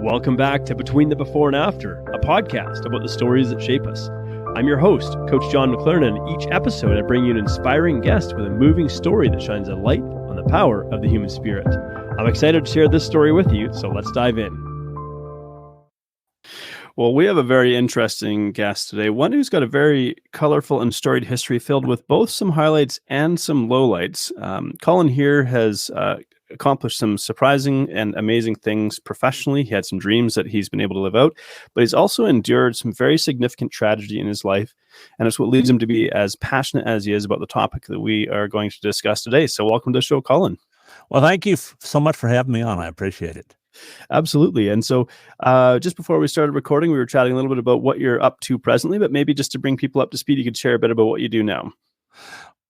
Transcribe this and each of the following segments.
Welcome back to Between the Before and After, a podcast about the stories that shape us. I'm your host, Coach John McLaren, and each episode I bring you an inspiring guest with a moving story that shines a light on the power of the human spirit. I'm excited to share this story with you, so let's dive in. Well, we have a very interesting guest today, one who's got a very colorful and storied history filled with both some highlights and some lowlights. Colin here has accomplished some surprising and amazing things professionally. He had some dreams that he's been able to live out, but he's also endured some very significant tragedy in his life, and it's what leads him to be as passionate as he is about the topic that we are going to discuss today. So welcome to the show, Colin. Well, thank you so much for having me on. I appreciate it. Absolutely. And so just before we started recording, we were chatting a little bit about what you're up to presently, but maybe just to bring people up to speed, you could share a bit about what you do now.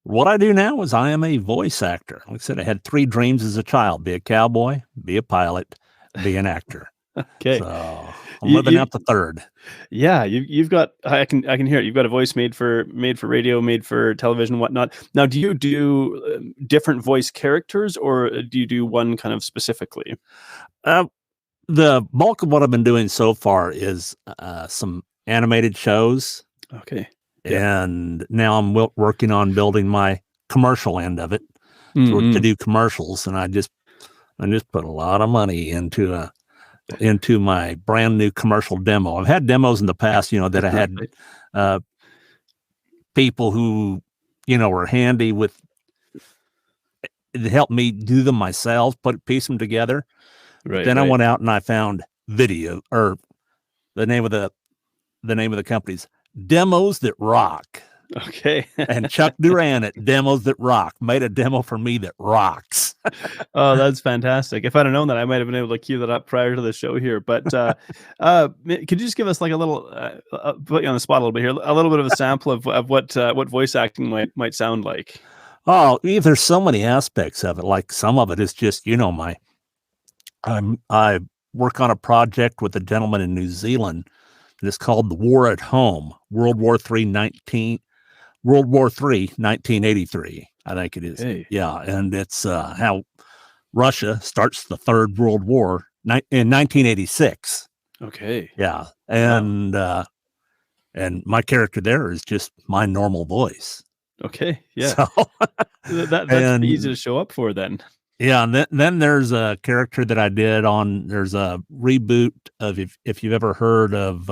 What I do now is I am a voice actor. Like I said, I had 3 dreams as a child: be a cowboy, be a pilot, be an actor. Okay. So I'm living out the third. Yeah, you've got, I can hear it. You've got a voice made for radio, made for television, whatnot. Now, do you do different voice characters, or do you do one kind of specifically? The bulk of what I've been doing so far is some animated shows. Okay. And now I'm working on building my commercial end of it to do commercials. And I just put a lot of money into my brand new commercial demo. I've had demos in the past, that I had people who, were handy with it, helped me do them myself, piece them together. Right. Then I went out and I found video, or the name of the company's Demos That Rock. Okay. And Chuck Duran at Demos That Rock made a demo for me that rocks. Oh, that's fantastic. If I'd have known that, I might have been able to cue that up prior to the show here. But could you just give us like a little, put you on the spot a little bit here, a little bit of a sample of what voice acting might sound like? Oh, there's so many aspects of it. Like some of it is just, I work on a project with a gentleman in New Zealand. It's called The War at Home, World War III, 1983, I think it is. Hey. Yeah, and it's how Russia starts the Third World War in 1986. Okay. Yeah, and my character there is just my normal voice. Okay, yeah. So, that's easy to show up for then. Yeah, and then there's a character that I did on. There's a reboot of if you've ever heard of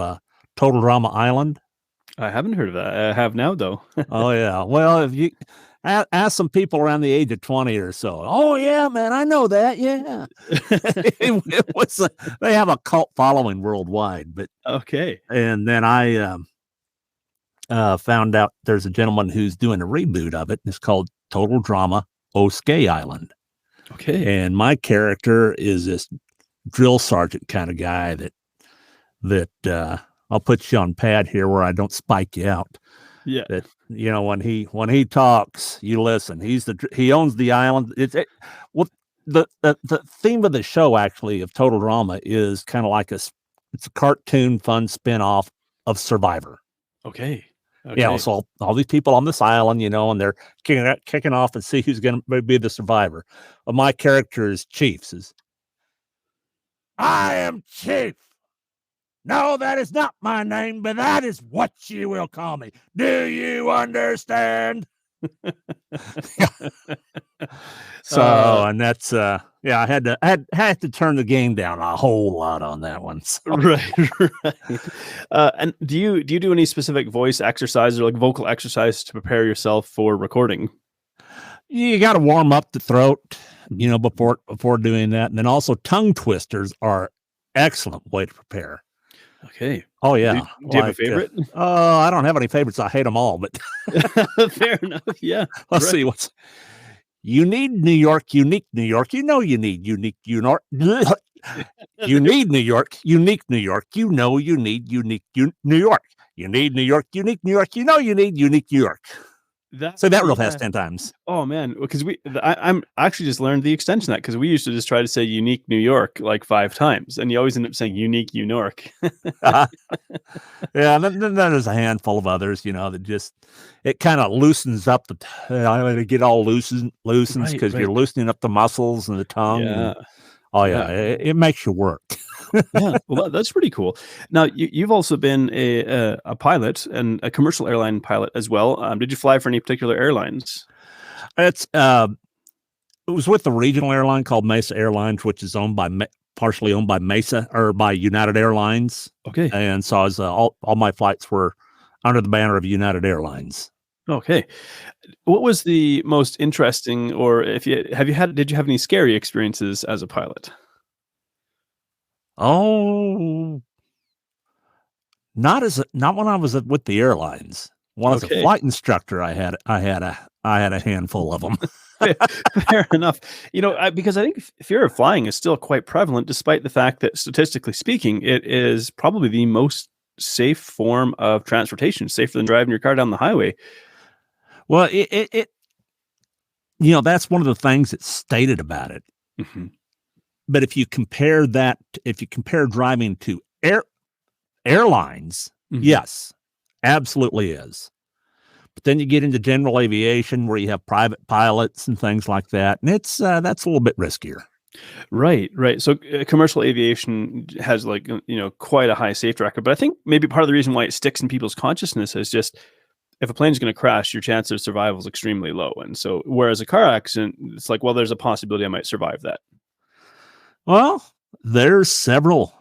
Total Drama Island. I haven't heard of that. I have now, though. Oh yeah. Well, if you ask some people around the age of 20 or so, oh yeah, man, I know that. Yeah, they have a cult following worldwide. But okay. And then I found out there's a gentleman who's doing a reboot of it. It's called Total Drama Oskay Island. Okay. And my character is this drill sergeant kind of guy that I'll put you on pad here where I don't spike you out. Yeah. That, when he talks, you listen. He owns the island. The theme of the show actually of Total Drama is kind of like it's a cartoon fun spin-off of Survivor. Okay. Yeah, so all these people on this island, and they're kicking off and see who's going to be the survivor. Well, my character is Chief. I am Chief. No, that is not my name, but that is what you will call me. Do you understand? And that's I had to turn the game down a whole lot on that one. So. Right. And do you do any specific voice exercises or like vocal exercises to prepare yourself for recording? You got to warm up the throat, before doing that, and then also tongue twisters are excellent way to prepare. Okay. Oh yeah. Do you have a favorite? I don't have any favorites. I hate them all, but fair enough. Yeah. Let's see what's. You need New York, unique New York. You need unique New York. You need New York, unique New York. You need unique New York. You need New York, unique New York. You need unique New York. Say that real fast 10 times. Oh man, because I'm actually just learned the extension of that, because we used to just try to say unique New York like 5 times, and you always end up saying unique New York. Yeah, and then there's a handful of others, that just it kind of loosens up to get all loosens because you're loosening up the muscles and the tongue. Yeah. Oh yeah, it makes you work. Yeah, well, that's pretty cool. Now, you've also been a pilot and a commercial airline pilot as well. Did you fly for any particular airlines? It's it was with the regional airline called Mesa Airlines, which is partially owned by Mesa or by United Airlines. Okay. And so I was, all my flights were under the banner of United Airlines. Okay. What was the most interesting, or if you did you have any scary experiences as a pilot? Oh, not when I was with the airlines. When I was a Okay. flight instructor, I had a handful of them. Fair enough. Because I think fear of flying is still quite prevalent, despite the fact that statistically speaking, it is probably the most safe form of transportation, safer than driving your car down the highway. Well, it that's one of the things that's stated about it. Hmm. But if you compare driving to airlines, Hmm. yes, absolutely is. But then you get into general aviation where you have private pilots and things like that, and it's that's a little bit riskier. Right, right. So commercial aviation has quite a high safety record, but I think maybe part of the reason why it sticks in people's consciousness is just if a plane's going to crash, your chance of survival is extremely low. And so, whereas a car accident, it's like, well, there's a possibility I might survive that. Well, there's several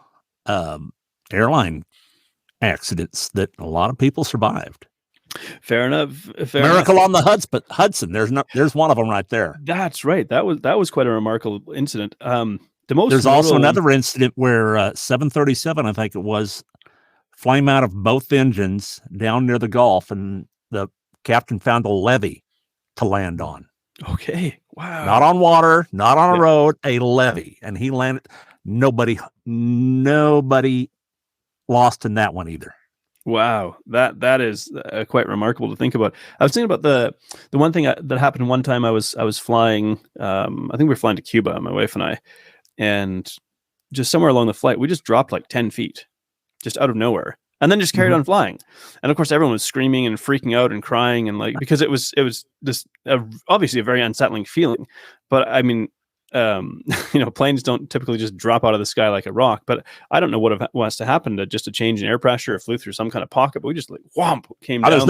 airline accidents that a lot of people survived. Fair enough. Miracle on the Hudson. There's one of them right there. That's right. That was quite a remarkable incident. There's also another incident where 737, I think it was, flame out of both engines down near the Gulf, and the captain found a levee to land on. Okay. Wow. Not on water, not on a road, a levee. And he landed. Nobody lost in that one either. Wow. That is quite remarkable to think about. I was thinking about the one thing that happened one time I was flying, I think we were flying to Cuba, my wife and I, and just somewhere along the flight, we just dropped like 10 feet just out of nowhere. And then just carried on flying, and of course everyone was screaming and freaking out and crying, and because it was just obviously a very unsettling feeling. But I mean, planes don't typically just drop out of the sky like a rock. But I don't know what has to happen to just a change in air pressure or flew through some kind of pocket. But we just whomp came down. There's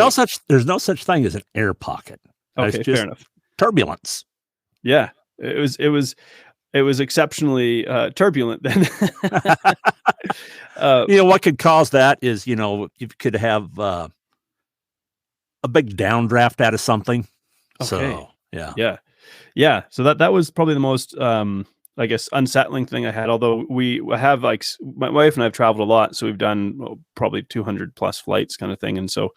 no such thing as an air pocket. Okay, fair enough. Turbulence. Yeah, it was exceptionally turbulent then. What could cause that is, you could have a big downdraft out of something. Okay. So, yeah. So that was probably the most, I guess, unsettling thing I had. Although I have my wife and I have traveled a lot, so we've done probably 200 plus flights kind of thing. And so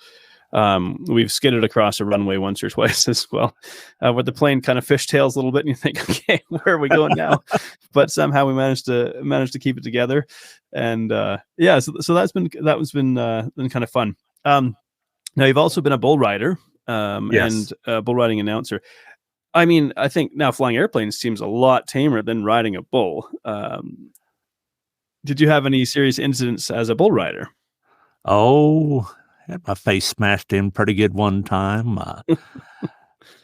we've skidded across a runway once or twice as well, where the plane kind of fishtails a little bit, and you think, okay, where are we going now? But somehow we managed to keep it together, and so that's been kind of fun. Now you've also been a bull rider, yes. and a bull riding announcer. I mean, I think now flying airplanes seems a lot tamer than riding a bull. Did you have any serious incidents as a bull rider? Oh, had my face smashed in pretty good one time.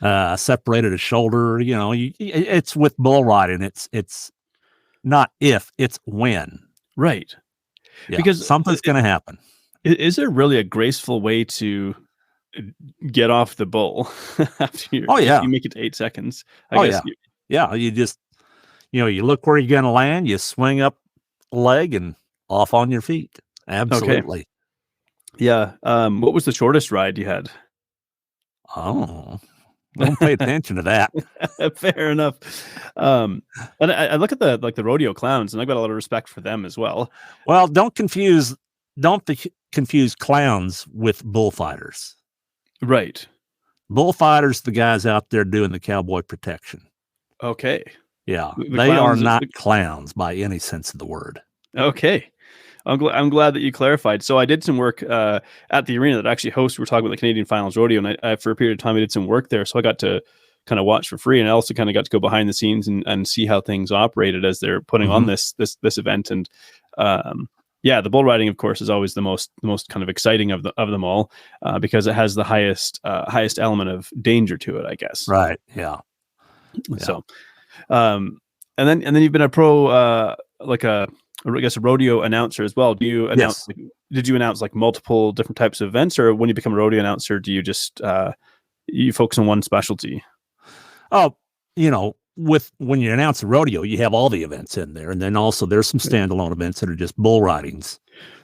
I separated a shoulder. It's with bull riding. It's not if, it's when. Right. Yeah, because something's going to happen. Is there really a graceful way to get off the bull after you make it to 8 seconds? I guess. You just, you look where you're going to land, you swing up a leg and off on your feet. Absolutely. Okay. Yeah. What was the shortest ride you had? Oh, don't pay attention to that. Fair enough. And I look at the rodeo clowns, and I've got a lot of respect for them as well. Well, don't confuse clowns with bullfighters. Right. Bullfighters, the guys out there doing the cowboy protection. Okay. Yeah. They are not clowns by any sense of the word. Okay. I'm glad that you clarified. So I did some work at the arena that actually hosts. We're talking about the Canadian Finals Rodeo, and I for a period of time I did some work there. So I got to kind of watch for free, and I also kind of got to go behind the scenes and see how things operated as they're putting on this event. And the bull riding, of course, is always the most kind of exciting of them all because it has the highest element of danger to it, I guess. Right. Yeah. So, and then you've been a pro, like a I guess, a rodeo announcer as well. Do you announce? Yes. Did you announce like multiple different types of events, or when you become a rodeo announcer, do you just you focus on one specialty? Oh, when you announce a rodeo, you have all the events in there, and then also there's some Right. standalone events that are just bull ridings.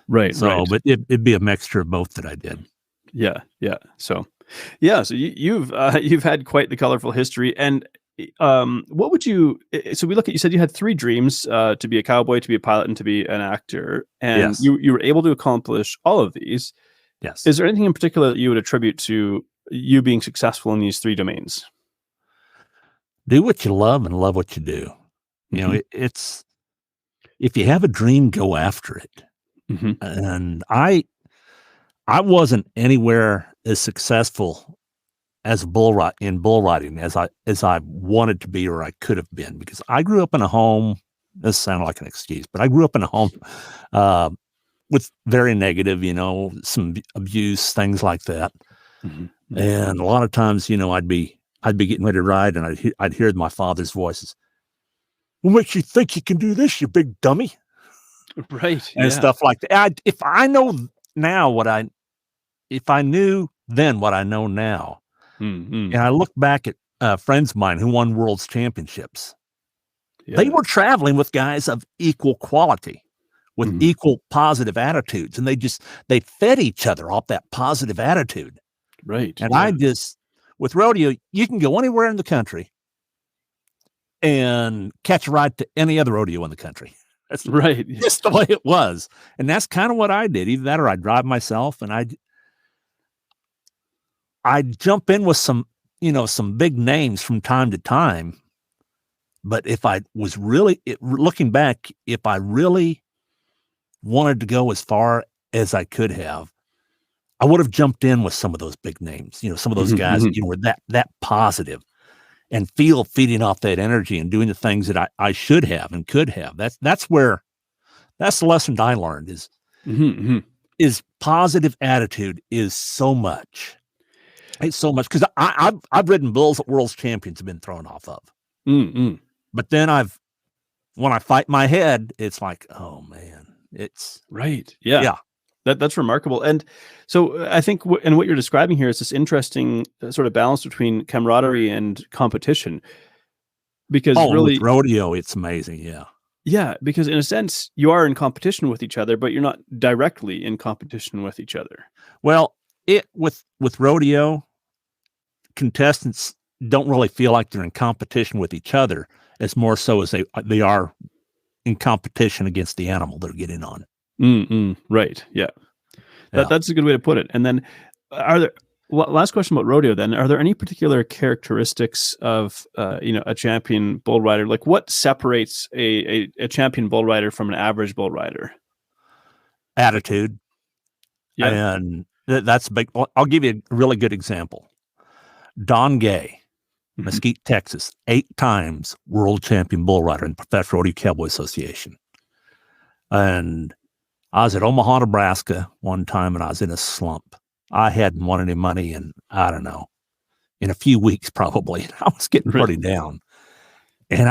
Right. So, but it'd be a mixture of both that I did. Yeah. Yeah. So, yeah. So you've had quite the colorful history. And what would you? So we look at. You said you had three dreams: to be a cowboy, to be a pilot, and to be an actor. And Yes. you were able to accomplish all of these. Yes. Is there anything in particular that you would attribute to you being successful in these three domains? Do what you love and love what you do. Hmm. It's if you have a dream, go after it. Hmm. And I wasn't anywhere as successful as in bull riding as I wanted to be or I could have been, because I grew up in a home. This sounds like an excuse, but I grew up in a home uh, with very negative, some abuse, things like that. Hmm. And a lot of times, I'd be getting ready to ride, and I'd hear my father's voices. What makes you think you can do this, you big dummy? Right. And Yeah. stuff like that. If I know now if I knew then what I know now, Hmm. and I look back at friends of mine who won world's championships, they Yeah. were traveling with guys of equal quality, with Hmm. equal positive attitudes, and they fed each other off that positive attitude. Right. And Yeah. with rodeo, you can go anywhere in the country and catch a ride to any other rodeo in the country. That's Right. just the way it was. And that's kind of what I did. Either that or I'd drive myself, and I'd jump in with some big names from time to time. But if I was looking back, if I really wanted to go as far as I could have, I would have jumped in with some of those big names, some of those Hmm. guys, Hmm. were that positive and feeding off that energy and doing the things that I should have and could have. That's the lesson I learned Hmm. is positive attitude is so much. It's so much because I've ridden bulls that world's champions have been thrown off of. Hmm. But then when I fight my head, it's like, oh man, it's Right. Yeah. yeah, That's remarkable. And so I think and what you're describing here is this interesting sort of balance between camaraderie and competition. Because oh, and with really, rodeo, it's amazing. Yeah. yeah, because in a sense, you are in competition with each other, but you're not directly in competition with each other. Well, with rodeo, contestants don't really feel like they're in competition with each other as more so as they are in competition against the animal they're getting on. Right. Yeah. Yeah. That's a good way to put it. And then, are there? Last question about rodeo. Then, are there any particular characteristics of a champion bull rider? Like, what separates a champion bull rider from an average bull rider? Attitude. Yeah. And that's big. I'll give you a really good example. Don Gay, Hmm. Mesquite, Texas, 8 times world champion bull rider in the Professional Rodeo Cowboy Association. And I was at Omaha, Nebraska one time, and I was in a slump. I hadn't won any money in, I don't know, in a few weeks probably. I was getting Right. pretty down. And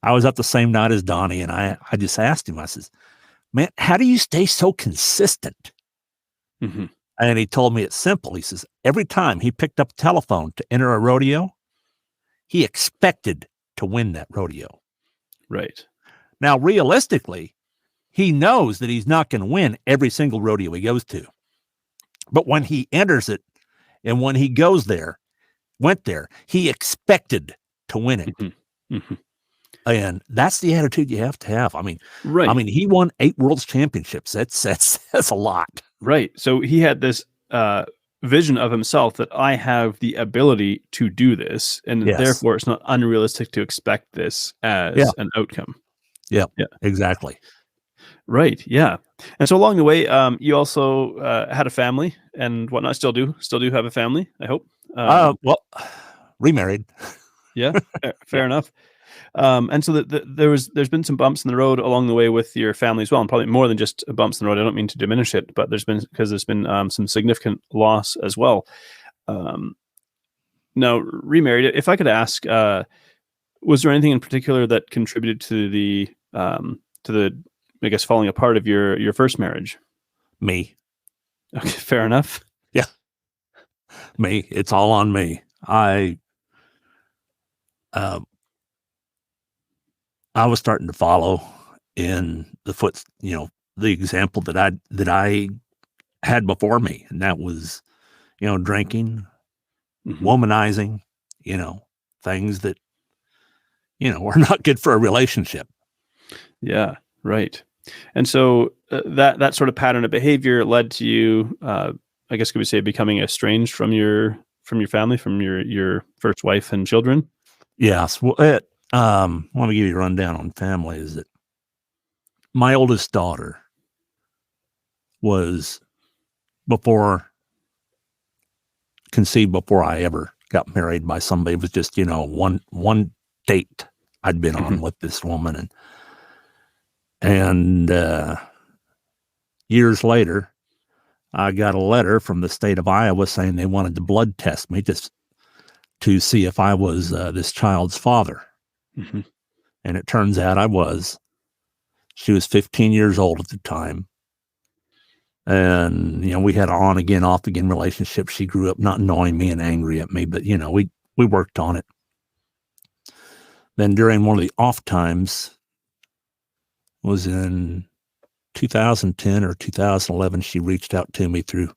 I was up the same night as Donnie, and I just asked him, I says, man, how do you stay so consistent? Hmm. And he told me it's simple. He says, every time he picked up the telephone to enter a rodeo, he expected to win that rodeo. Right. Now, realistically, he knows that he's not going to win every single rodeo he goes to. But when he enters it and when he went there, he expected to win it. Hmm. Hmm. And that's the attitude you have to have. I mean, Right. he won 8 world's championships. That's a lot. Right. So he had this vision of himself that I have the ability to do this, and Yes. therefore it's not unrealistic to expect this Yeah. as an outcome. Yeah. Yeah. Exactly. Right. Yeah. And so along the way, you also had a family and whatnot. Still do have a family, I hope. Well, remarried. Yeah. Fair, Yeah. fair enough. And so there's been some bumps in the road along the way with your family as well, and probably more than just bumps in the road. I don't mean to diminish it, but there's been some significant loss as well. Um, Now, remarried. If I could ask, was there anything in particular that contributed to the to the, I guess, falling apart of your first marriage? Me. Okay, fair enough. Yeah. Me. It's all on me. I was starting to follow in the example that I had before me. And that was, drinking, womanizing, things that, are not good for a relationship. Yeah, right. And so that sort of pattern of behavior led to you, I guess, could we say, becoming estranged from your family, from your first wife and children? Yes. Well, I want to give you a rundown on family. Is that my oldest daughter was conceived before I ever got married by somebody. It was just, one date I'd been on with this woman. And years later, I got a letter from the state of Iowa saying they wanted to blood test me just to see if I was this child's father. And it turns out I was. She was 15 years old at the time. And, we had an on again, off again relationship. She grew up not knowing me and angry at me, but, we worked on it. Then during one of the off times, was in 2010 or 2011, she reached out to me through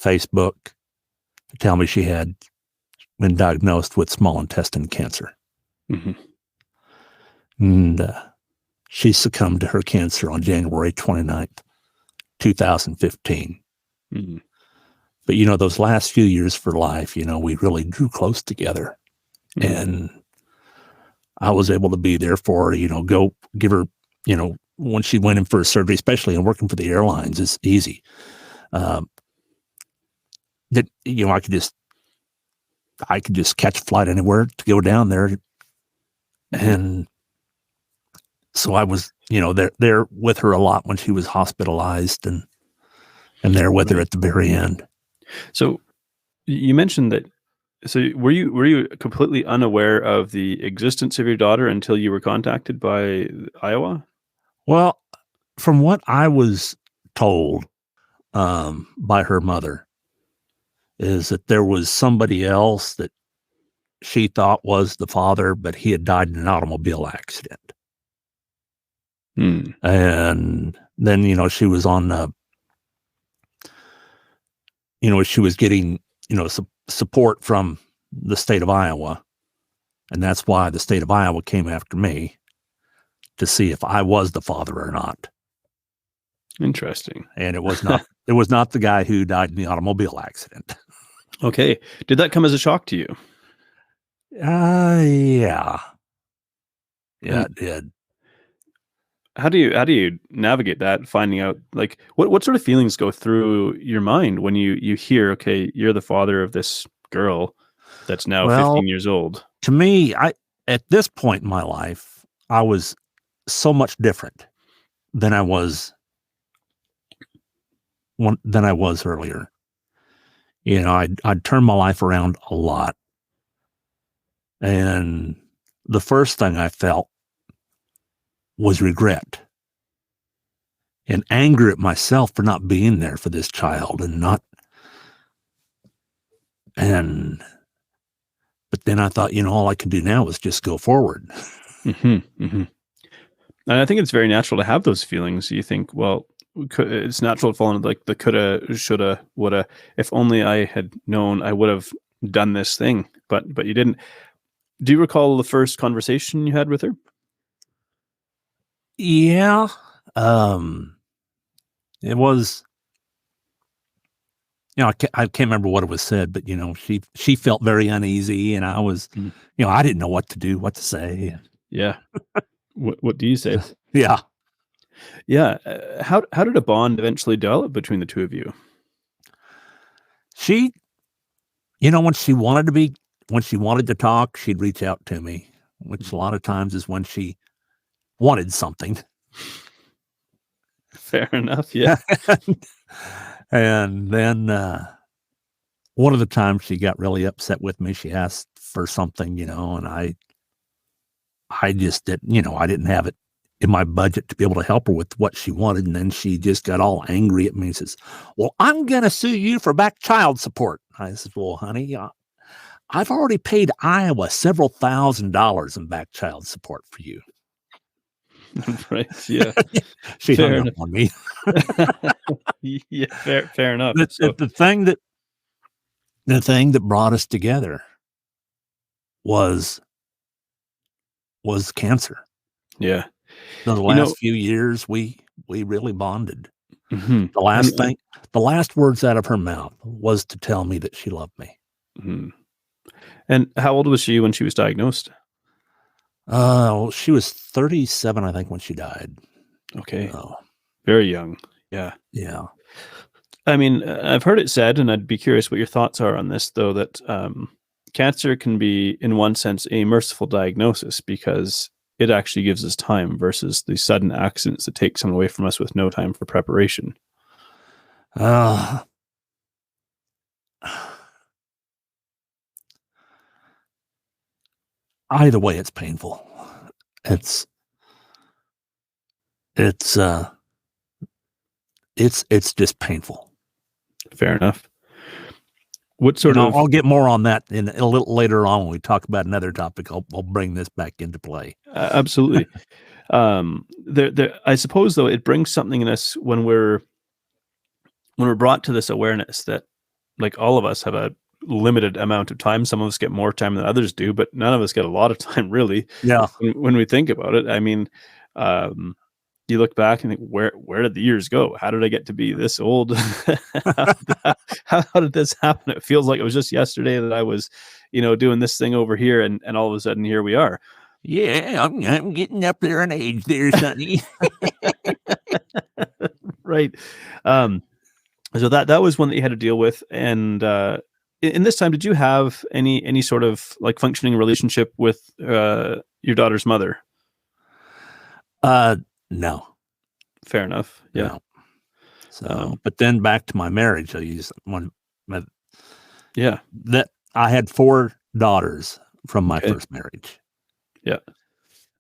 Facebook to tell me she had been diagnosed with small intestine cancer. And she succumbed to her cancer on January 29th, 2015. But, those last few years for life, we really drew close together. And I was able to be there for her, go give her, when she went in for a surgery, especially in working for the airlines, is easy. That, I could just catch a flight anywhere to go down there. And so I was, there with her a lot when she was hospitalized and there with her at the very end. So you mentioned that. So were you completely unaware of the existence of your daughter until you were contacted by Iowa? Well, from what I was told by her mother, is that there was somebody else that she thought was the father, but he had died in an automobile accident. And then, she was on, she was getting, support from the state of Iowa. And that's why the state of Iowa came after me to see if I was the father or not. Interesting. And it was not, the guy who died in the automobile accident. Okay. Did that come as a shock to you? Yeah. Yeah, it did. How do you navigate that, finding out, like, what sort of feelings go through your mind when you hear, okay, you're the father of this girl that's now 15 years old? To me, at this point in my life, I was so much different than I was earlier. I'd turned my life around a lot. And the first thing I felt was regret and anger at myself for not being there for this child but then I thought, all I can do now is just go forward. And I think it's very natural to have those feelings. You think, well, it's natural to fall into like the coulda, shoulda, woulda. If only I had known, I would have done this thing, but you didn't. Do you recall the first conversation you had with her? Yeah. It was, I can't remember what it was said, but, she felt very uneasy, and I was, I didn't know what to do, what to say. Yeah. What do you say? Yeah. Yeah. How did a bond eventually develop between the two of you? She, when she wanted to talk, she'd reach out to me, which a lot of times is when she wanted something. Fair enough. Yeah. And then one of the times she got really upset with me. She asked for something, and I just didn't, I didn't have it in my budget to be able to help her with what she wanted. And then she just got all angry at me and says, well, I'm going to sue you for back child support. I said, well, honey, I've already paid Iowa several $1,000s in back child support for you. Right. Yeah. She Fair hung enough. up on me. Yeah. Fair enough. So, The thing that brought us together was cancer. yeah. The You know, last few years, we really bonded. mhm. The last words out of her mouth was to tell me that she loved me. Mhm. And how old was she when she was diagnosed? Well, she was 37, I think, when she died. Okay. Oh, Very young. Yeah. yeah. I mean, I've heard it said, and I'd be curious what your thoughts are on this, though, that cancer can be, in one sense, a merciful diagnosis because it actually gives us time versus the sudden accidents that take someone away from us with no time for preparation. Uh, Either way, it's painful. It's it's uh it's just painful. Fair enough. What sort And of I'll get more on that in a little later on when we talk about another topic. I'll bring this back into play. Absolutely. I suppose though it brings something in us when we're brought to this awareness that, like, all of us have a limited amount of time. Some of us get more time than others do, but none of us get a lot of time really. Yeah. When we think about it, I mean, um, you look back and think, where did the years go? How did I get to be this old? How did this happen? It feels like it was just yesterday that I was, doing this thing over here, and all of a sudden here we are. Yeah, I'm getting up there in age there, Sonny. Right. So that was one that you had to deal with, and in this time, did you have any sort of like functioning relationship with your daughter's mother? No. Fair enough. Yeah. No. So, but then back to my marriage, Yeah. that I had 4 daughters from my Okay. first marriage. Yeah.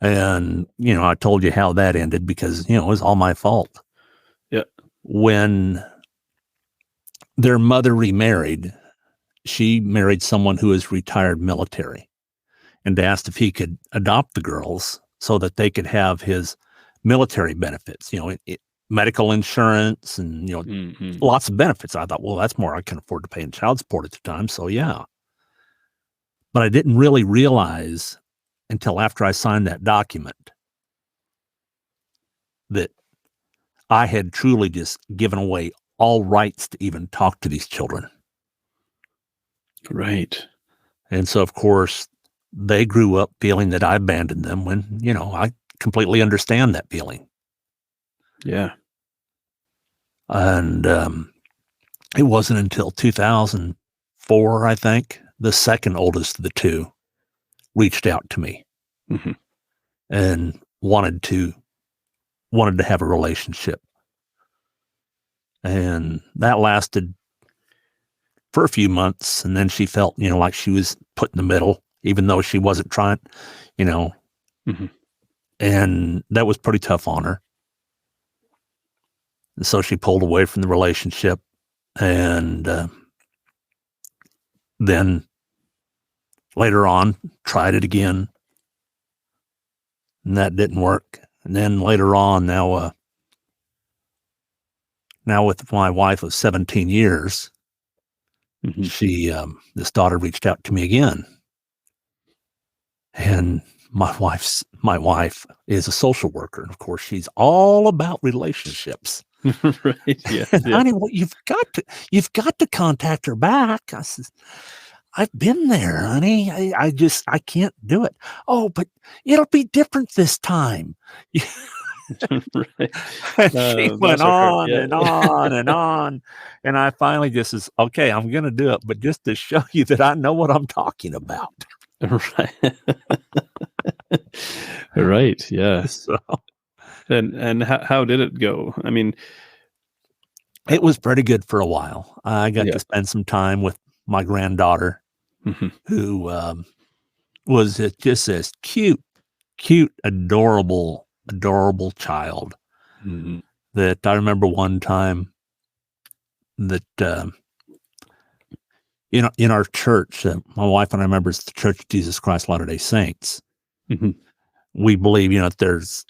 And, I told you how that ended because, it was all my fault. Yeah. When their mother remarried, she married someone who was retired military and asked if he could adopt the girls so that they could have his military benefits, medical insurance and, Mhm. lots of benefits. I thought, well, that's more I can afford to pay in child support at the time. So, yeah. But I didn't really realize until after I signed that document that I had truly just given away all rights to even talk to these children. Right. And so, of course, they grew up feeling that I abandoned them when, I completely understand that feeling. Yeah. And it wasn't until 2004, I think, the second oldest of the 2 reached out to me Mhm. and wanted to have a relationship. And that lasted for a few months. And then she felt, like she was put in the middle, even though she wasn't trying, Mhm. and that was pretty tough on her. And so she pulled away from the relationship and then later on tried it again. And that didn't work. And then later on, now with my wife of 17 years, Mhm. this daughter reached out to me again. And my wife is a social worker. And of course, she's all about relationships. Right. Yeah. Yeah. Honey, well, you've got to contact her back. I says, I've been there, honey. I can't do it. Oh, but it'll be different this time. Right. And she went Bless her heart. on Yeah. and on and on. And I finally just says, okay, I'm going to do it. But just to show you that I know what I'm talking about. Right. Right. Yeah. So And how did it go? I mean, it was pretty good for a while. I got yeah. to spend some time with my granddaughter, Mhm. who was just this cute, adorable adorable child Mm-hmm. that I remember one time that in our church, my wife and I remember it's the Church of Jesus Christ Latter-day Saints. Mm-hmm. We believe, that there's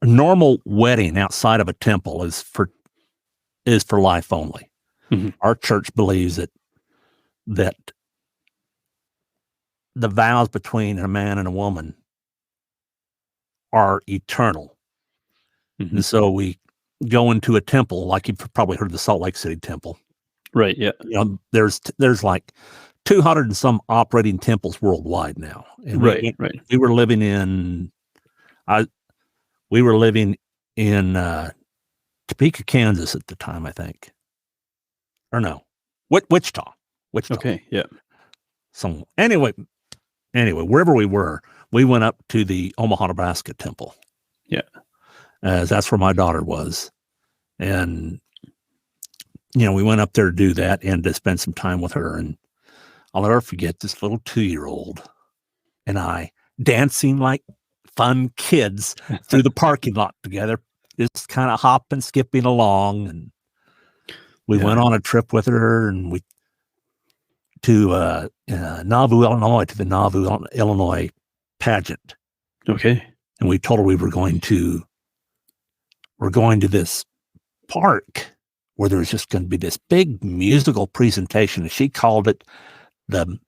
a normal wedding outside of a temple is for life only. Mm-hmm. Our church believes that the vows between a man and a woman are eternal. Mm-hmm. And so we go into a temple, like you've probably heard of the Salt Lake City Temple. Right. Yeah. There's like 200 and some operating temples worldwide now. And Right. we were living in Topeka, Kansas at the time, I think. Or no, Wichita. Okay. Yeah. So anyway, wherever we were, we went up to the Omaha, Nebraska temple. Yeah. As that's where my daughter was. And, we went up there to do that and to spend some time with her. And I'll never forget this little 2-year-old and I dancing like fun kids through the parking lot together, just kind of hopping, skipping along. And we went on a trip with her and to Nauvoo, Illinois, to the Nauvoo, Illinois pageant. Okay. And we told her we're going to this park where there's just going to be this big musical presentation. And she called it the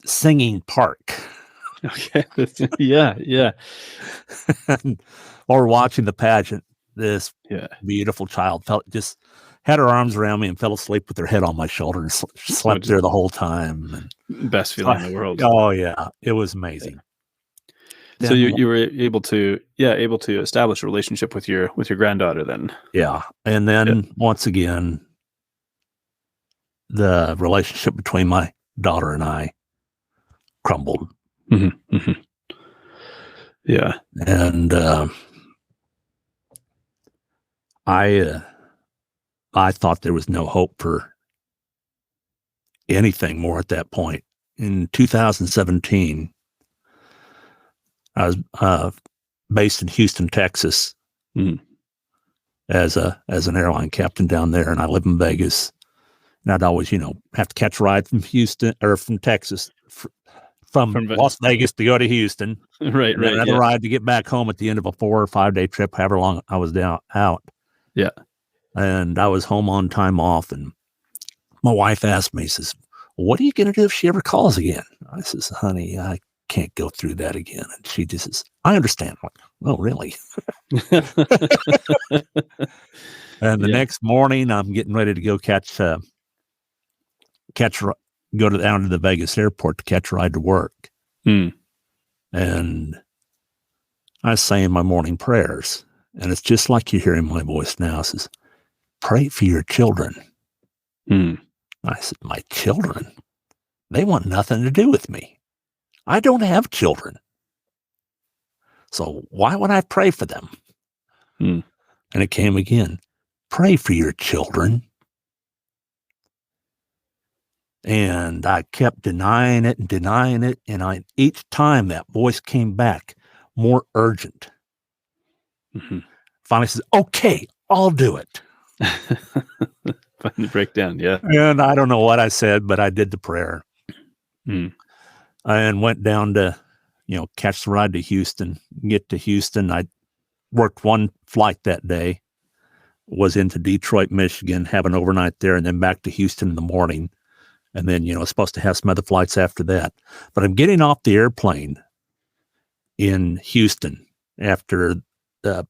singing park. Okay. Yeah. While we're watching the pageant, this beautiful child just had her arms around me and fell asleep with her head on my shoulder and slept there the whole time. Best feeling in the world. Oh yeah, it was amazing. So you were able to establish a relationship with your granddaughter then. Yeah. And then once again, the relationship between my daughter and I crumbled. Mm-hmm. Mm-hmm. Yeah. And I thought there was no hope for anything more at that point. In 2017, I was based in Houston, Texas, as an airline captain down there, and I live in Vegas. And I'd always, have to catch a ride from Houston or from Texas, from Las Vegas to go to Houston. Right. Another ride to get back home at the end of a 4 or 5 day trip, however long I was out. Yeah. And I was home on time off, and my wife asked me, says, "What are you going to do if she ever calls again?" I says, "Honey, I can't go through that again." And she just says, "I understand." I'm like, "Oh, really?" And the next morning, I'm getting ready to go go down to the Vegas airport to catch a ride to work. And I was saying my morning prayers, and it's just like you're hearing my voice now. It says, "Pray for your children." I said, "My children? They want nothing to do with me. I don't have children. So why would I pray for them?" And it came again. "Pray for your children." And I kept denying it. And each time that voice came back more urgent. Finally says, "Okay, I'll do it." Finally break down. Yeah. And I don't know what I said, but I did the prayer. And went down to, catch the ride to Houston, get to Houston. I worked one flight that day, was into Detroit, Michigan, have an overnight there, and then back to Houston in the morning. And then, supposed to have some other flights after that. But I'm getting off the airplane in Houston after the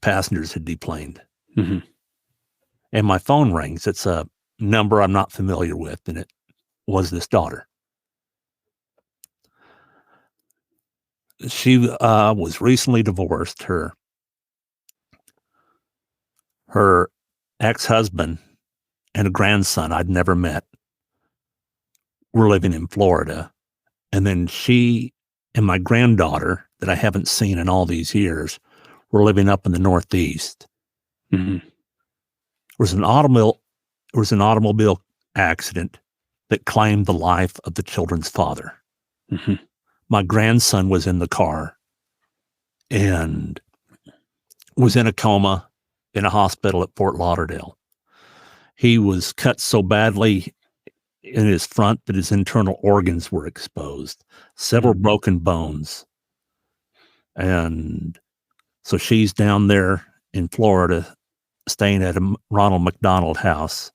passengers had deplaned. And my phone rings. It's a number I'm not familiar with, and it was this daughter. She was recently divorced. Her ex-husband and a grandson I'd never met were living in Florida. And then she and my granddaughter, that I haven't seen in all these years, were living up in the Northeast. There was an automobile accident that claimed the life of the children's father. Mhm. My grandson was in the car and was in a coma in a hospital at Fort Lauderdale. He was cut so badly in his front that his internal organs were exposed, several broken bones. And so she's down there in Florida, staying at a Ronald McDonald house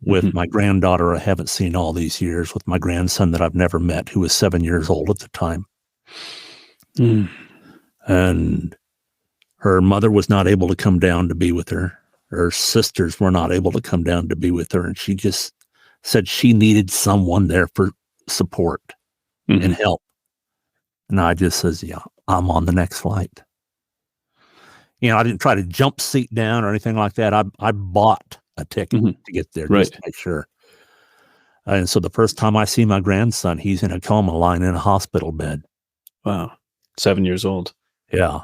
with my granddaughter I haven't seen all these years, with my grandson that I've never met, who was 7 years old at the time. And her mother was not able to come down to be with her. Her sisters were not able to come down to be with her. And she just said she needed someone there for support and help. And I just says, yeah, I'm on the next flight. I didn't try to jump seat down or anything like that. I bought a ticket to get there just to make sure. And so the first time I see my grandson, he's in a coma lying in a hospital bed. Wow. 7 years old. Yeah.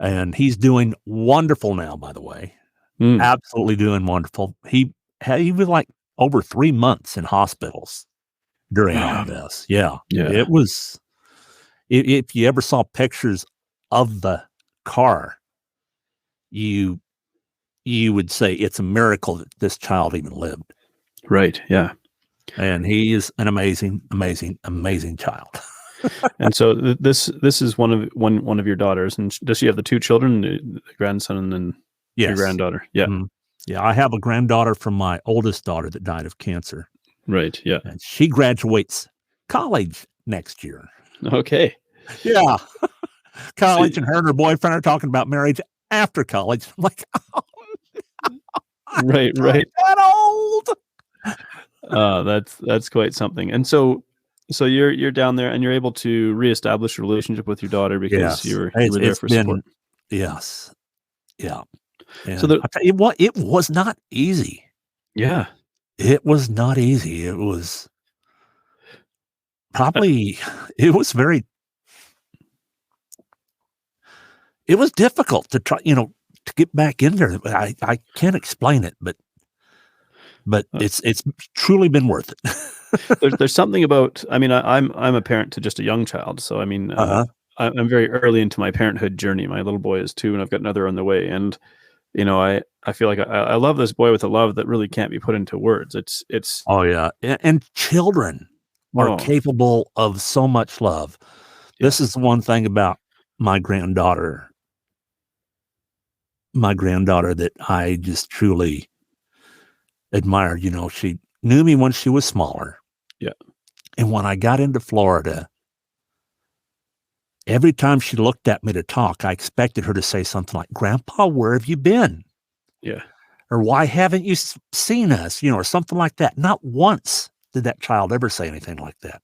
And he's doing wonderful now, by the way. Absolutely doing wonderful. He was like over 3 months in hospitals during all this. Yeah. It was, if you ever saw pictures of the car, you would say it's a miracle that this child even lived. Right. Yeah. And he is an amazing, amazing, amazing child. And so this is one of your daughters, and does she have the two children, the grandson and your granddaughter? Yeah. Yeah. I have a granddaughter from my oldest daughter that died of cancer. Right. Yeah. And she graduates college next year. Okay. Yeah. College, and her and her boyfriend are talking about marriage after college. I'm like, oh, no, right. that old. That's quite something. And so you're down there and you're able to reestablish a relationship with your daughter because you were there for support. Yes. Yeah. And So I'll tell you what, it was not easy. Yeah. It was not easy. It was probably, it was difficult to try, to get back in there. I can't explain it, but it's truly been worth it. There's something about, I mean, I'm a parent to just a young child. So, I mean, I'm very early into my parenthood journey. My little boy is 2 and I've got another on the way. And, I feel like I love this boy with a love that really can't be put into words. It's. Oh yeah. And children are capable of so much love. Yeah. This is the one thing about my granddaughter that I just truly admired. She knew me when she was smaller. Yeah. And when I got into Florida, every time she looked at me to talk, I expected her to say something like, "Grandpa, where have you been?" Yeah. Or "Why haven't you seen us?" Or something like that. Not once did that child ever say anything like that.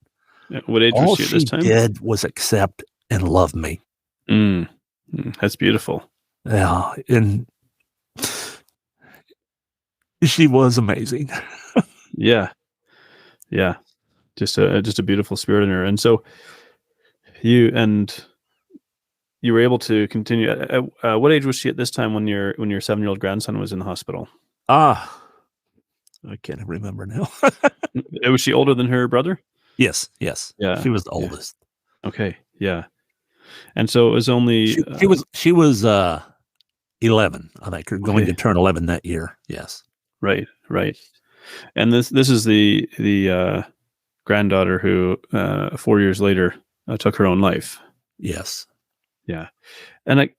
Yeah. What age was she at this time? All she did was accept and love me. That's beautiful. Yeah. And she was amazing. Yeah. Yeah. Just a beautiful spirit in her. And so you were able to continue. What age was she at this time when your 7-year-old grandson was in the hospital? I can't remember now. Was she older than her brother? Yes. Yeah. She was the oldest. Okay. Yeah. And so it was only she was 11, I think, or going to turn 11 that year. Yes. Right. And this is the granddaughter who 4 years later took her own life. Yes. Yeah. And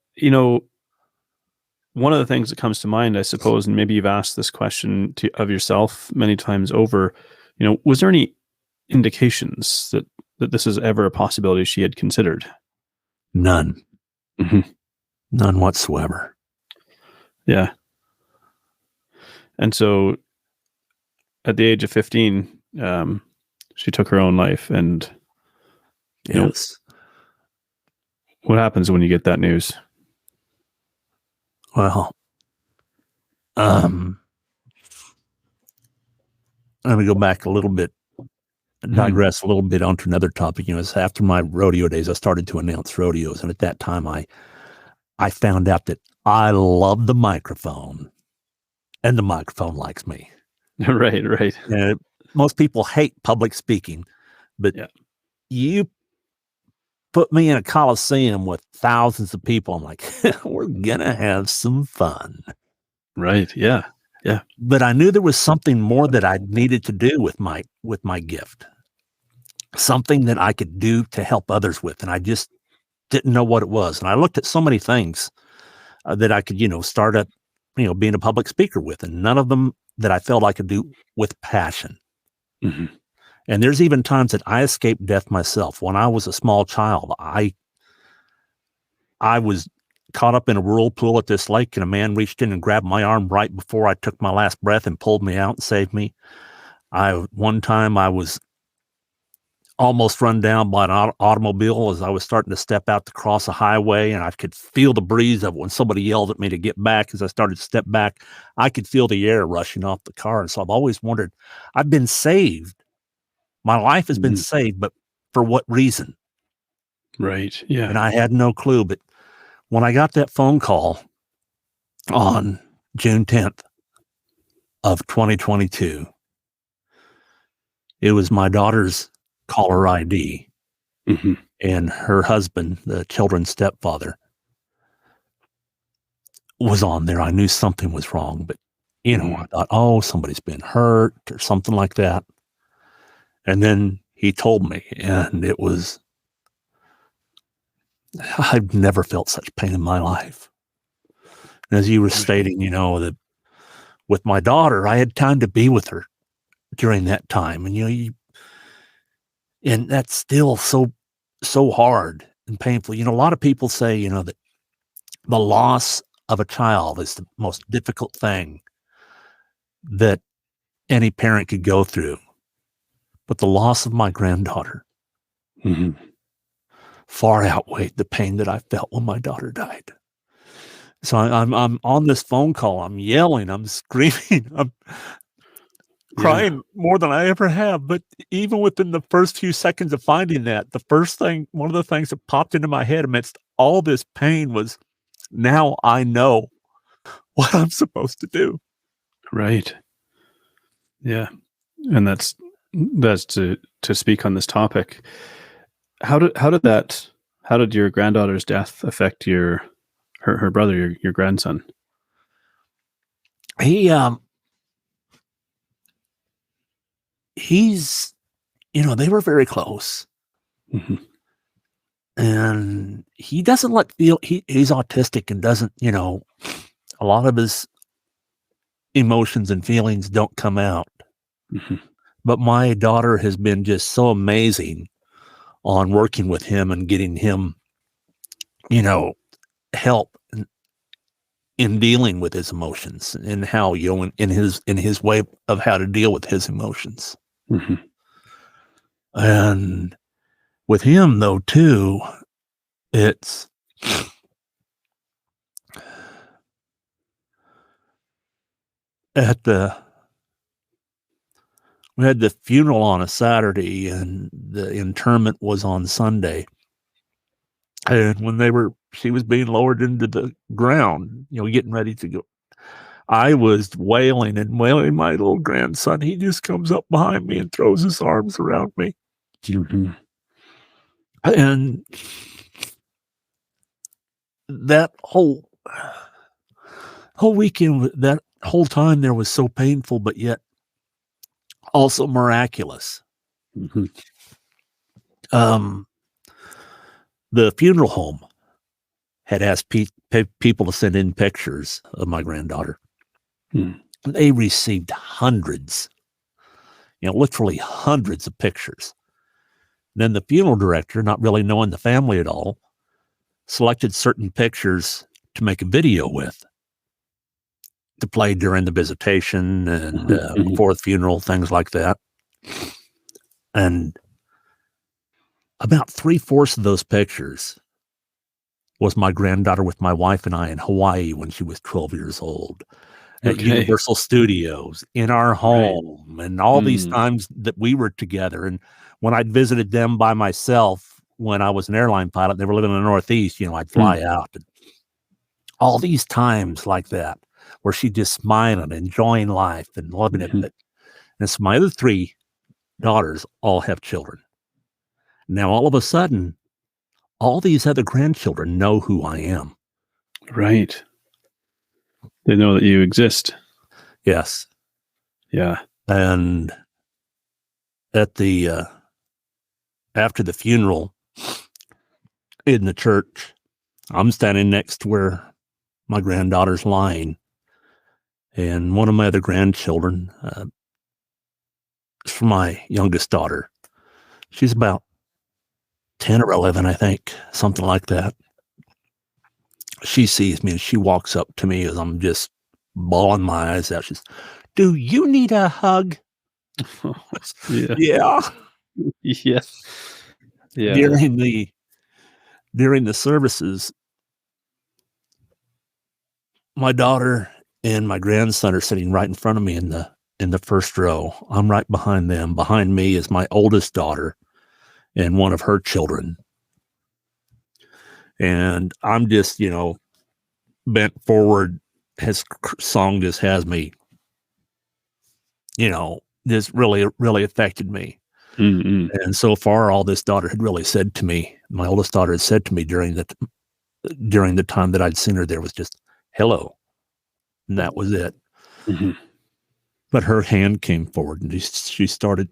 one of the things that comes to mind, I suppose, and maybe you've asked this question of yourself many times over, was there any indications that this is ever a possibility she had considered? None. None whatsoever. Yeah. And so at the age of 15, she took her own life. And yes. What happens when you get that news? Well, let me go back a little bit, digress a little bit onto another topic. It's after my rodeo days, I started to announce rodeos. And at that time, I found out that I love the microphone and the microphone likes me. Right. And most people hate public speaking, but Yeah. you put me in a coliseum with thousands of people. I'm like, we're gonna have some fun. Right. Yeah. Yeah. But I knew there was something more that I needed to do with my gift, something that I could do to help others with, and I just didn't know what it was. And I looked at so many things that I could, start up, being a public speaker with, and none of them that I felt I could do with passion. Mhm. And there's even times that I escaped death myself. When I was a small child, I was caught up in a whirlpool at this lake, and a man reached in and grabbed my arm right before I took my last breath and pulled me out and saved me. One time I was almost run down by an automobile as I was starting to step out to cross a highway, and I could feel the breeze of it when somebody yelled at me to get back. As I started to step back, I could feel the air rushing off the car. And so I've always wondered, I've been saved. My life has been Mhm. saved, but for what reason? Right. Yeah. And I had no clue. But when I got that phone call on June 10th of 2022, it was my daughter's caller ID Mhm. and her husband, the children's stepfather, was on there. I knew something was wrong, but Mhm. I thought, oh, somebody's been hurt or something like that. And then he told me, and it was, I've never felt such pain in my life. And as you were stating, that with my daughter, I had time to be with her during that time. And, and that's still so hard and painful. A lot of people say, that the loss of a child is the most difficult thing that any parent could go through. But the loss of my granddaughter Mhm. far outweighed the pain that I felt when my daughter died. So I'm on this phone call. I'm yelling. I'm screaming. I'm Yeah. crying more than I ever have. But even within the first few seconds of finding that, one of the things that popped into my head amidst all this pain was, now I know what I'm supposed to do. Right. Yeah. And that's to speak on this topic. How did your granddaughter's death affect her brother, your grandson? He he's they were very close. Mhm. And he doesn't he's autistic and doesn't, a lot of his emotions and feelings don't come out. Mhm. But my daughter has been just so amazing on working with him and getting him, help in dealing with his emotions and how, in his way of how to deal with his emotions. Mhm. And with him though, too, it's at we had the funeral on a Saturday and the interment was on Sunday. And when she was being lowered into the ground, getting ready to go, I was wailing and wailing my little grandson. He just comes up behind me and throws his arms around me. Mhm. And that whole weekend, that whole time there was so painful, but yet also miraculous. Mhm. Um, the funeral home had asked people to send in pictures of my granddaughter. Mm. They received hundreds, literally hundreds of pictures. Then the funeral director, not really knowing the family at all, selected certain pictures to make a video with, to play during the visitation and Mhm. Mhm. before the funeral, things like that. And about 3/4 of those pictures was my granddaughter with my wife and I in Hawaii when she was 12 years old, at Okay. Universal Studios, in our Right. home, and all these Mm. times that we were together. And when I'd visited them by myself, when I was an airline pilot, they were living in the Northeast, I'd fly Mm. out. And all these times like that, where she's just smiling, enjoying life and loving it. Mhm. But and so my other three daughters all have children. Now, all of a sudden, all these other grandchildren know who I am. Right. They know that you exist. Yes. Yeah. And at the after the funeral in the church, I'm standing next to where my granddaughter's lying. And one of my other grandchildren, it's my youngest daughter. She's about 10 or 11, I think, something like that. She sees me and she walks up to me as I'm just bawling my eyes out. She's, "Do you need a hug?" Yeah. Yeah. Yeah. Yeah. During the services, my daughter and my grandson are sitting right in front of me in the first row. I'm right behind them. Behind me is my oldest daughter and one of her children. And I'm just, bent forward. His song just has me, this really, really affected me. Mm-mm. And so far, all this daughter had really said to me, my oldest daughter had said to me during the time that I'd seen her there was just hello. And that was it. Mm-hmm. But her hand came forward and she started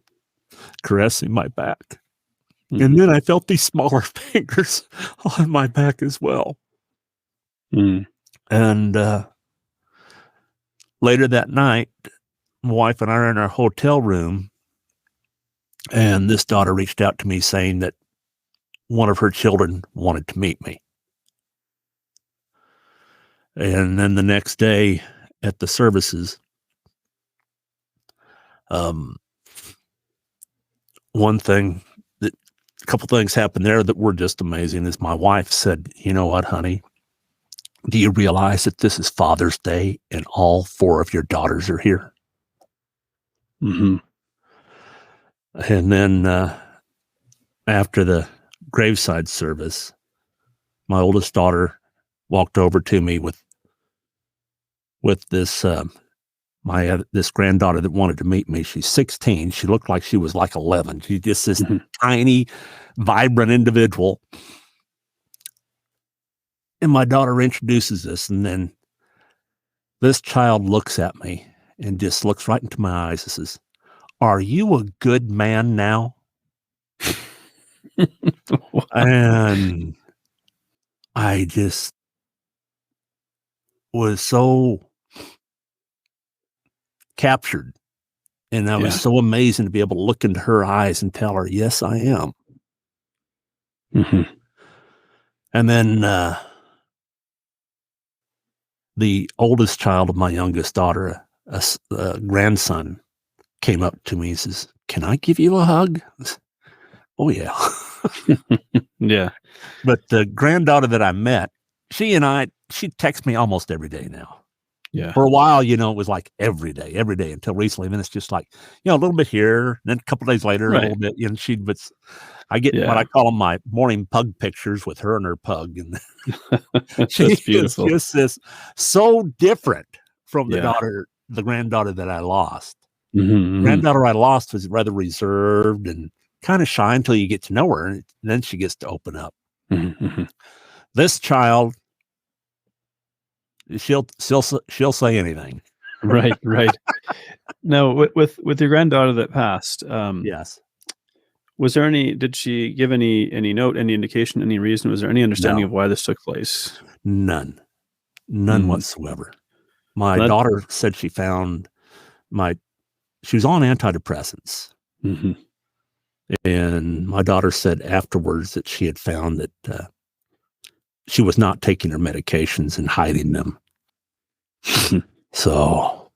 caressing my back. Mm-hmm. And then I felt these smaller fingers on my back as well. Mm. And later that night, my wife and I are in our hotel room, and this daughter reached out to me saying that one of her children wanted to meet me. And then the next day at the services, a couple things happened there that were just amazing. Is my wife said, "You know what, honey? Do you realize that this is Father's Day and all 4 of your daughters are here?" Mm-hmm. And then after the graveside service, my oldest daughter walked over to me with this this granddaughter that wanted to meet me. She's 16. She looked like she was like 11. She's just this tiny, vibrant individual. And my daughter introduces us, and then this child looks at me and just looks right into my eyes and says, "Are you a good man now?" And I just was so captured. And I was so amazing to be able to look into her eyes and tell her, "Yes, I am." Mm-hmm. And then the oldest child of my youngest daughter, a grandson, came up to me and says, "Can I give you a hug?" Oh, yeah. Yeah. But the granddaughter that I met, she texts me almost every day now. Yeah. For a while, it was like every day until recently. Then it's just like, a little bit here, then a couple days later, a little bit. I get what I call them my morning pug pictures with her and her pug. And she That's is beautiful. just this so different from the granddaughter that I lost. Mm-hmm. Granddaughter I lost was rather reserved and kind of shy until you get to know her, and then she gets to open up. Mm-hmm. This child, she'll say anything. Right. Now, with your granddaughter that passed, Yes. was there did she give any note, any indication, any reason? Was there any understanding of why this took place? None whatsoever. My daughter said she found she was on antidepressants. Mm-hmm. And my daughter said afterwards that she had found that she was not taking her medications and hiding them. So,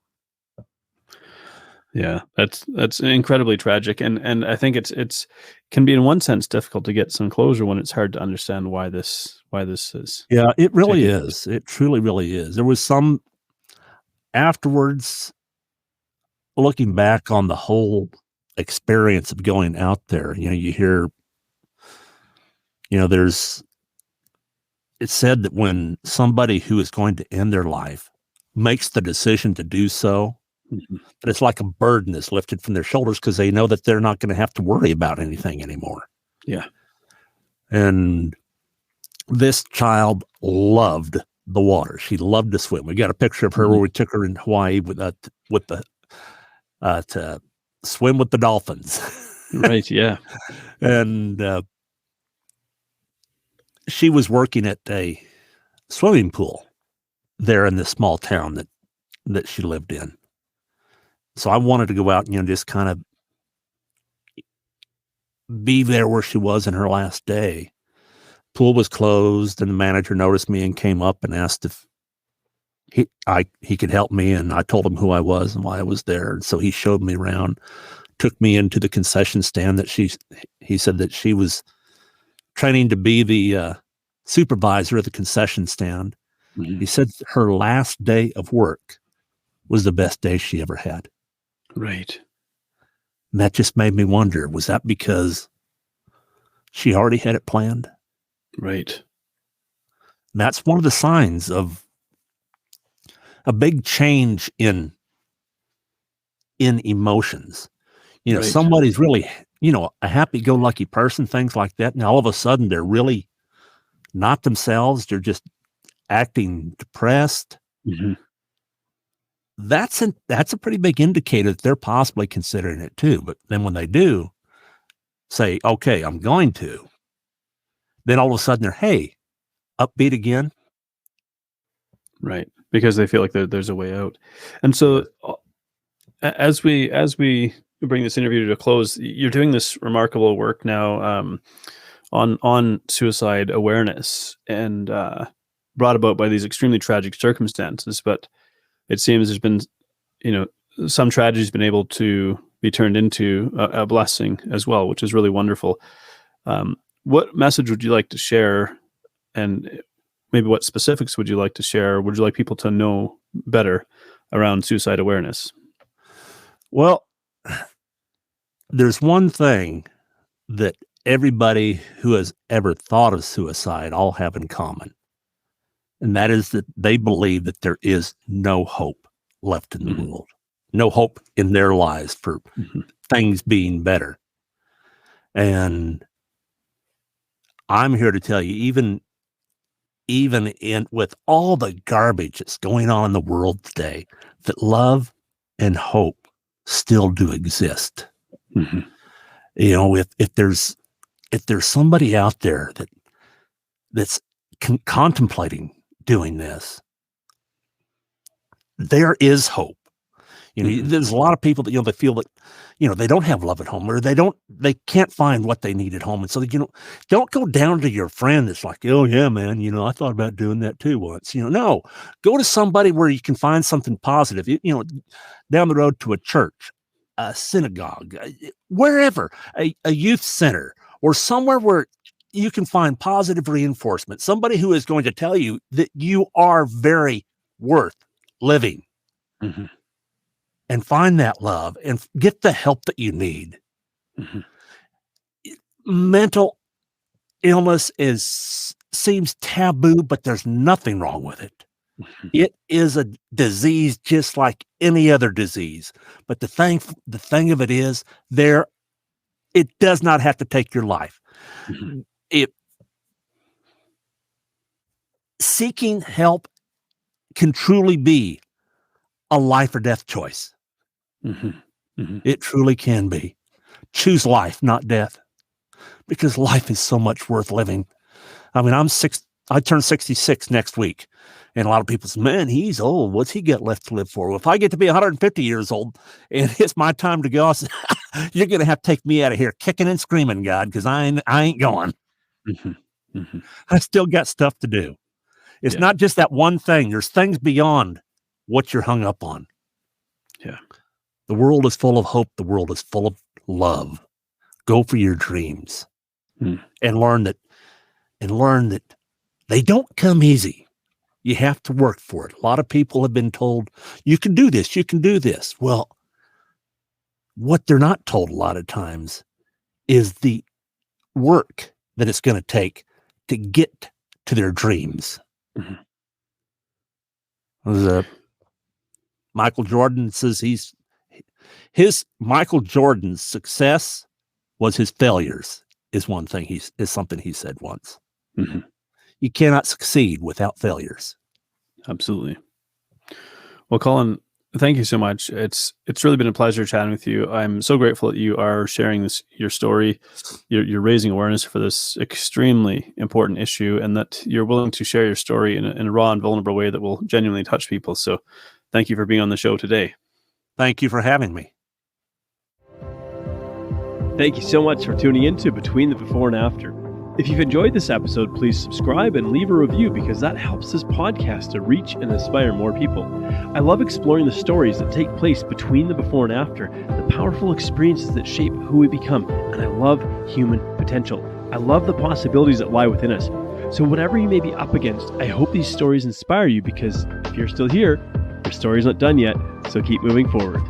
yeah, that's incredibly tragic, and I think it's can be in one sense difficult to get some closure when it's hard to understand why this is. Yeah, it really is. It truly, really is. There was some afterwards, looking back on the whole experience of going out there. You hear, it's said that when somebody who is going to end their life makes the decision to do so, but it's like a burden that's lifted from their shoulders because they know that they're not going to have to worry about anything anymore. Yeah. And this child loved the water. She loved to swim. We got a picture of her where we took her in Hawaii to swim with the dolphins. Right. Yeah. And she was working at a swimming pool there in this small town that she lived in. So I wanted to go out and, just kind of be there where she was in her last day. Pool was closed, and the manager noticed me and came up and asked if he could help me. And I told him who I was and why I was there. And so he showed me around, took me into the concession stand he said that she was training to be the supervisor of the concession stand. He said her last day of work was the best day she ever had. Right. And that just made me wonder, was that because she already had it planned? Right. And that's one of the signs of a big change in emotions. Right. Somebody's really, a happy-go-lucky person, things like that. And all of a sudden they're really not themselves. They're just acting depressed. That's a pretty big indicator that they're possibly considering it too. But then when they do say, okay, I'm going to, then all of a sudden they're, hey, upbeat again. Right. Because they feel like there's a way out. And so as we bring this interview to a close, you're doing this remarkable work now on suicide awareness, and brought about by these extremely tragic circumstances. But it seems there's been, some tragedy been able to be turned into a blessing as well, which is really wonderful. What message would you like to share, and maybe what specifics would you like to share? Would you like people to know better around suicide awareness? Well, there's one thing that everybody who has ever thought of suicide all have in common. And that is that they believe that there is no hope left in the world, no hope in their lives for things being better. And I'm here to tell you, even with all the garbage that's going on in the world today, that love and hope still do exist. If there's somebody out there that's contemplating doing this, there is hope. There's a lot of people that, they feel that, they don't have love at home, or they can't find what they need at home. And so, don't go down to your friend that's like, oh yeah, man, I thought about doing that too once. No, go to somebody where you can find something positive, down the road to a church, a synagogue, wherever, a youth center, or somewhere where you can find positive reinforcement, somebody who is going to tell you that you are very worth living. And find that love and get the help that you need. Mental illness seems taboo, but there's nothing wrong with it. It is a disease just like any other disease. But the thing of it is, it does not have to take your life. Seeking help can truly be a life or death choice. It truly can be. Choose life, not death, because life is so much worth living. I mean, I turn 66 next week, and a lot of people say, man, he's old. What's he got left to live for? Well, if I get to be 150 years old and it's my time to go, you're going to have to take me out of here kicking and screaming, God, because I ain't going. I still got stuff to do. It's not just that one thing. There's things beyond what you're hung up on. Yeah. The world is full of hope. The world is full of love. Go for your dreams and learn that they don't come easy. You have to work for it. A lot of people have been told, you can do this, you can do this. Well, what they're not told a lot of times is the work that it's going to take to get to their dreams. My Michael Jordan says Michael Jordan's success was his failures is something he said once. Mm-hmm. You cannot succeed without failures. Absolutely. Well, Colin, thank you so much. It's really been a pleasure chatting with you. I'm so grateful that you are sharing your story. You're raising awareness for this extremely important issue, and that you're willing to share your story in a raw and vulnerable way that will genuinely touch people. So thank you for being on the show today. Thank you for having me. Thank you so much for tuning in to Between the Before and After. If you've enjoyed this episode, please subscribe and leave a review, because that helps this podcast to reach and inspire more people. I love exploring the stories that take place between the before and after, the powerful experiences that shape who we become, and I love human potential. I love the possibilities that lie within us. So whatever you may be up against, I hope these stories inspire you, because if you're still here, your story's not done yet, so keep moving forward.